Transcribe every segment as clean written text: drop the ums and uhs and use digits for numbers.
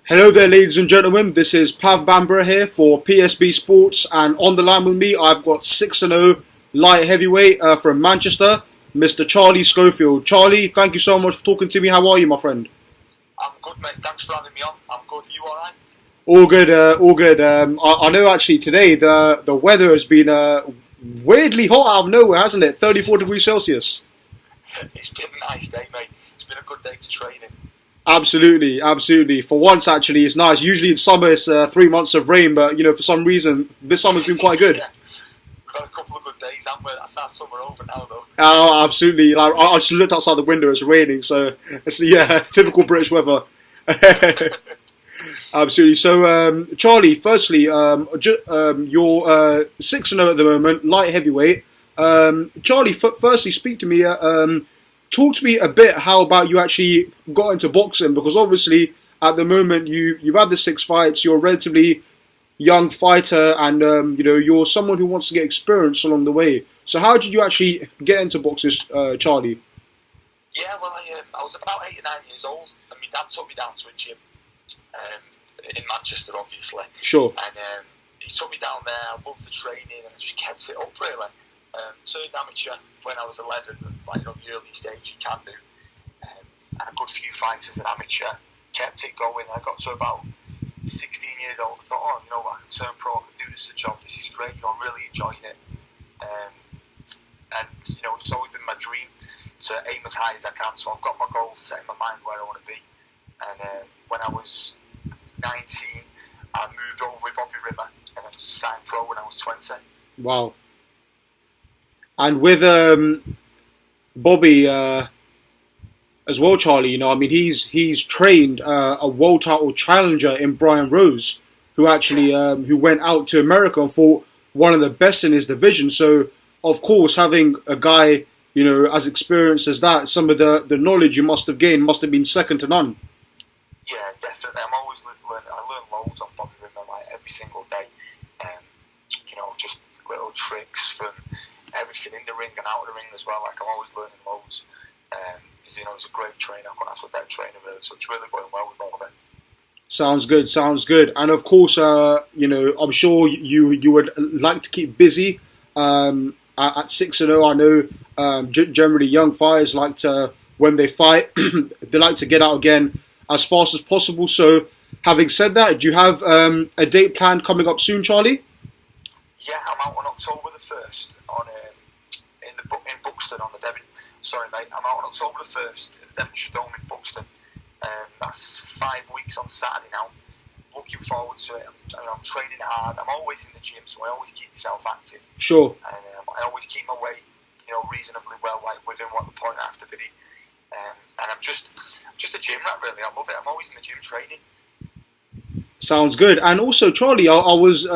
Hello there, ladies and gentlemen. This is Pav Bambara here for PSB Sports, and on the line with me, I've got 6-0 light heavyweight from Manchester, Mr. Charlie Schofield. Charlie, thank you so much for talking to me. How are you, my friend? I'm good, mate. Thanks for having me on. I'm good. You all right? All good, all good. I know actually today the weather has been weirdly hot out of nowhere, hasn't it? 34 degrees Celsius. It's been a nice day, mate. It's been a good day to train in. Absolutely, absolutely. For once, actually, it's nice. Usually in summer, it's 3 months of rain, but for some reason, this summer's been quite good. Yeah. We've got a couple of good days, haven't we? That's our summer over now, though. Oh, absolutely. Like, I just looked outside the window, it's raining, so it's typical British weather. Absolutely. So, Charlie, firstly, you're 6-0 at the moment, light heavyweight. Charlie, firstly, speak to me. Talk to me a bit how about you actually got into boxing, because obviously at the moment you've had the 6 fights, you're a relatively young fighter, and you're someone who wants to get experience along the way. So how did you actually get into boxing, Charlie? Yeah, well, I was about 8 or 9 years old, and my dad took me down to a gym in Manchester, obviously. Sure. And he took me down there. I loved the training, and I just kept it up really. Turned amateur when I was 11, like the early stage you can do, and a good few fights as an amateur. Kept it going. I got to about 16 years old. I thought, I can turn pro. I can do this as a job. This is great. I'm really enjoying it. And it's always been my dream to aim as high as I can. So I've got my goals set in my mind where I want to be. And when I was 19, I moved over with Bobby Rimmer, and I signed pro when I was 20. Wow. And with Bobby as well, Charlie, he's trained a world title challenger in Brian Rose, who actually who went out to America and fought one of the best in his division. So, of course, having a guy as experienced as that, some of the knowledge you must have gained must have been second to none. Yeah, definitely. I'm always learning. I learn loads off Bobby Rimmer, like every single day. Just little tricks from everything in the ring and out of the ring as well. Like, I'm always learning loads. He's a great trainer. I've got a better trainer really, so it's really going well with all of it. Sounds good. And of course, I'm sure you would like to keep busy. At 6-0, I know generally young fighters like to, when they fight, they like to get out again as fast as possible. So, having said that, do you have a date planned coming up soon, Charlie? Yeah, I'm out on October the 1st in Buxton on the Devon. Sorry, mate. I'm out on October the 1st in the Devonshire Dome in Buxton. That's 5 weeks on Saturday now. Looking forward to it. I'm training hard. I'm always in the gym, so I always keep myself active. Sure. And I always keep my weight, reasonably well, like within what the point I have to be. And I'm just a gym rat, really. I love it. I'm always in the gym training. Sounds good. And also, Charlie, I was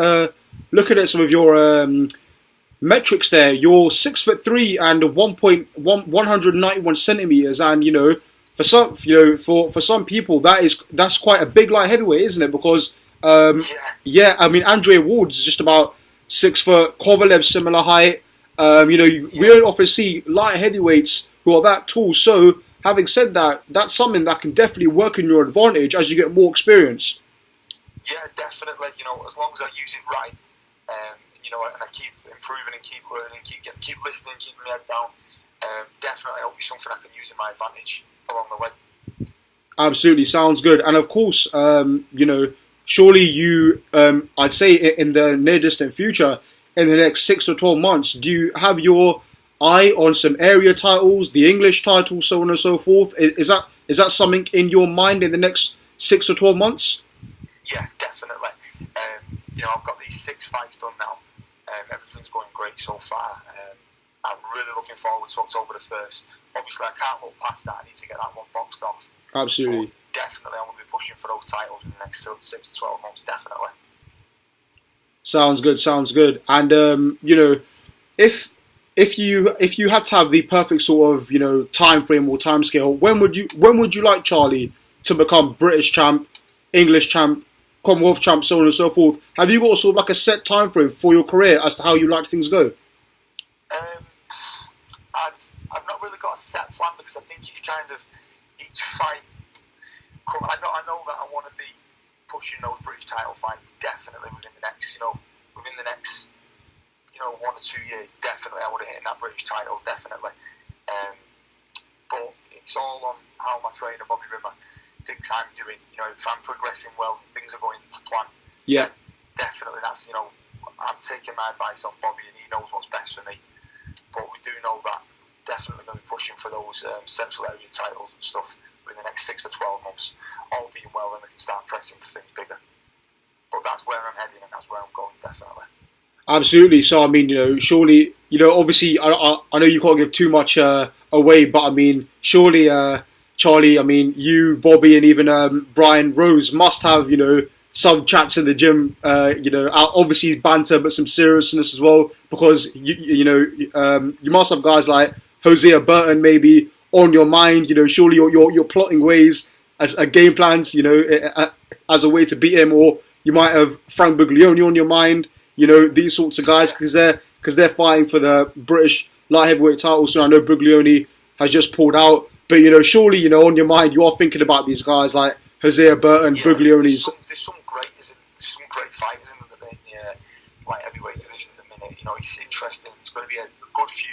looking at some of your metrics there. You're 6'3" and 191 centimeters, and for some people that's quite a big light heavyweight, isn't it? Because Andre Ward's just about 6 foot. Kovalev similar height. We don't often see light heavyweights who are that tall. So, having said that, that's something that can definitely work in your advantage as you get more experience. Yeah, definitely. As long as I use it right, and I keep improving and keep learning, keep listening, keeping my head down, definitely it'll be something I can use in my advantage along the way. Absolutely, sounds good. And of course, surely you, I'd say in the near distant future, in the next 6 or 12 months, do you have your eye on some area titles, the English titles, so on and so forth? Is that something in your mind in the next 6 or 12 months? Yeah, definitely. I've got these 6 fights done now. Everything's going great so far. I'm really looking forward to October the 1st. Obviously, I can't look past that. I need to get that one boxed off. Absolutely. But definitely, I'm going to be pushing for those titles in the next 6 to 12 months, definitely. Sounds good. And, if you had to have the perfect sort of, time frame or time scale, when would you like Charlie to become British champ, English champ, Commonwealth champ, so on and so forth? Have you got sort of like a set time frame for your career as to how you like things go? I've not really got a set plan, because I think it's kind of each fight. I know that I want to be title fights definitely within the next, within the next, 1 or 2 years. Definitely, I would have hit that British title. Definitely. But it's all on how my trainer Bobby Rimmer thinks I'm doing. If I'm progressing well, things are going to plan. Yeah. Definitely, that's I'm taking my advice off Bobby, and he knows what's best for me. But we do know that definitely going to be pushing for those central area titles and stuff within the next 6 to 12 months. All being well, then we can start pressing for things bigger. But that's where I'm heading, and that's where I'm going, definitely. Absolutely. So I mean, surely, obviously, I know you can't give too much away, but I mean, surely, Charlie, I mean, you, Bobby, and even Brian Rose must have, some chats in the gym, obviously banter, but some seriousness as well, because you must have guys like Hosea Burton maybe on your mind. Surely you're plotting ways as game plans, as a way to beat him, or you might have Frank Buglioni on your mind. These sorts of guys, because they're fighting for the British light heavyweight title. So I know Buglioni has just pulled out, but surely on your mind you are thinking about these guys like Hosea Burton, Buglioni's. There's some great fighters in the light heavyweight division at the minute. It's interesting. It's going to be a good few.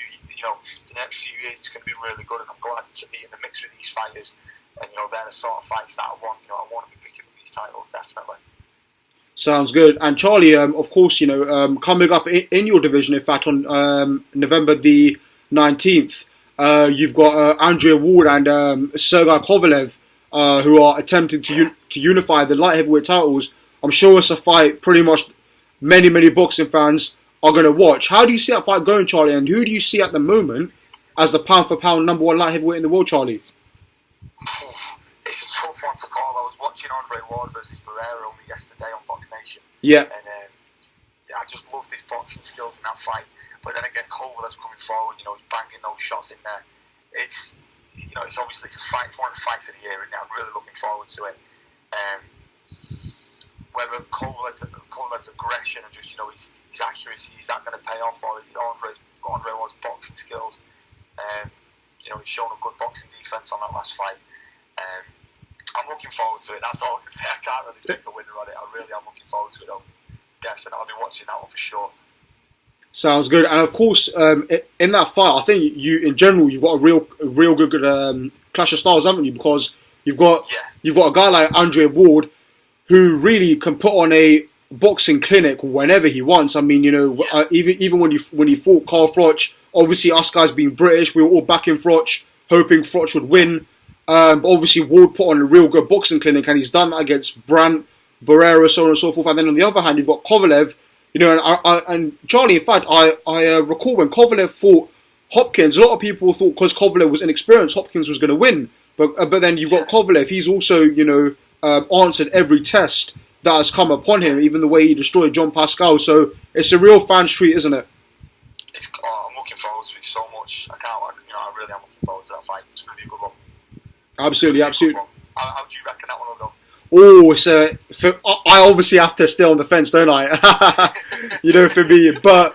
The next few years it's going to be really good, and I'm glad to be in the mix with these fighters. And they're the sort of fights that I want. I want to be picking up these titles definitely. Sounds good. And Charlie, of course, coming up in your division, in fact, on November the 19th, you've got Andrea Ward and Sergei Kovalev, who are attempting to unify the light heavyweight titles. I'm sure it's a fight pretty much many boxing fans are going to watch. How do you see that fight going, Charlie? And who do you see at the moment as the pound-for-pound number 1 light heavyweight in the world, Charlie? It's a tough one to call. I was watching Andre Ward versus Barrera only yesterday on Fox Nation. Yeah. And I just love his boxing skills in that fight. But then again, Kovalev's coming forward. He's banging those shots in there. It's obviously it's a fight. It's one of the fights of the year, and I'm really looking forward to it. Whether Kovalev's aggression and just his accuracy, is that going to pay off, or is it Andre Ward's boxing skills? He's shown a good boxing defense on that last fight. I'm looking forward to it. That's all I can say. I can't really pick a winner on it. I really am looking forward to it, though. Definitely, I'll be watching that one for sure. Sounds good. And of course, in that fight, I think in general, you've got a real good clash of styles, haven't you? Because you've got a guy like Andre Ward, who really can put on a boxing clinic whenever he wants. I mean, even when he fought Carl Froch, obviously us guys being British, we were all backing Froch, hoping Froch would win. But obviously Ward put on a real good boxing clinic, and he's done that against Brandt, Barrera, so on and so forth. And then on the other hand, you've got Kovalev, and Charlie. In fact, I recall when Kovalev fought Hopkins, a lot of people thought because Kovalev was inexperienced, Hopkins was going to win. But then you've got Kovalev. He's also answered every test that has come upon him, even the way he destroyed John Pascal. So it's a real fan's treat, isn't it? I'm looking forward to it so much. I really am looking forward to that fight. It's going to be a good one. Absolutely. How do you reckon that one will go? Oh, I obviously have to stay on the fence, don't I? For me, but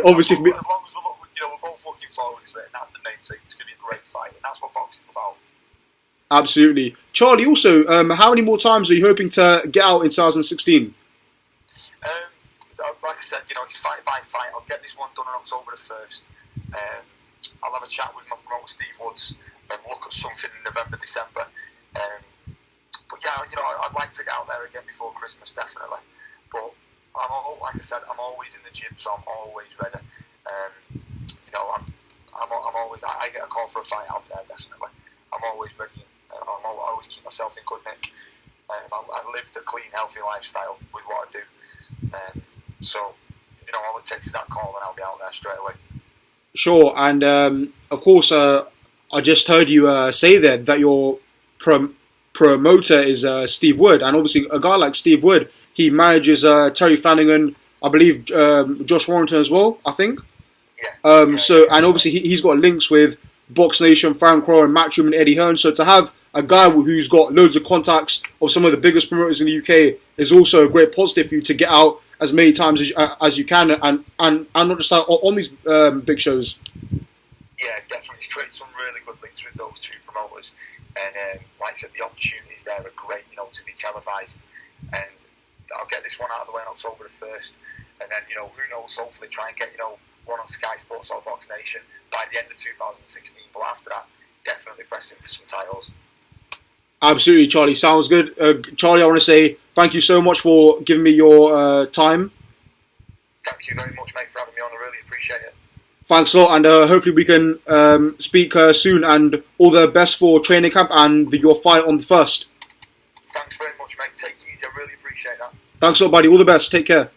obviously for me. As long as we're both looking forward to it, and that's the main thing. It's going to be a great fight, and that's what boxing's about. Absolutely, Charlie. Also, how many more times are you hoping to get out in 2016? Like I said, it's fight by fight. I'll get this one done on October the 1st. I'll have a chat with my promoter Steve Woods and look at something in November, December. But yeah, I'd like to get out there again before Christmas, definitely. But like I said, I'm always in the gym, so I'm always ready. I'm always. I get a call for a fight out there, definitely. I'm always ready. I always keep myself in good nick. I live the clean, healthy lifestyle with what I do. So all it takes is that call, and I'll be out there straight away. Sure, and of course, I just heard you say there that your promoter is Steve Wood, and obviously a guy like Steve Wood, he manages Terry Flanagan, I believe Josh Warrington as well, I think. Yeah. So, and obviously he's got links with Box Nation, Frank Crowe, and Matchroom, and Eddie Hearn. So to have a guy who's got loads of contacts of some of the biggest promoters in the UK is also a great positive for you to get out as many times as you can, and not just on these big shows. Yeah, definitely. Create some really good links with those two promoters, and like I said, the opportunities there are great, to be televised, and I'll get this one out of the way on October the 1st, and then, you know, who knows, hopefully try and get, you know, one on Sky Sports or Fox Nation by the end of 2016, but after that, definitely pressing for some titles. Absolutely, Charlie. Sounds good. Charlie, I want to say thank you so much for giving me your time. Thank you very much, mate, for having me on. I really appreciate it. Thanks a lot, and hopefully we can speak soon, and all the best for training camp and your fight on the 1st. Thanks very much, mate. Take it easy. I really appreciate that. Thanks a lot, buddy. All the best. Take care.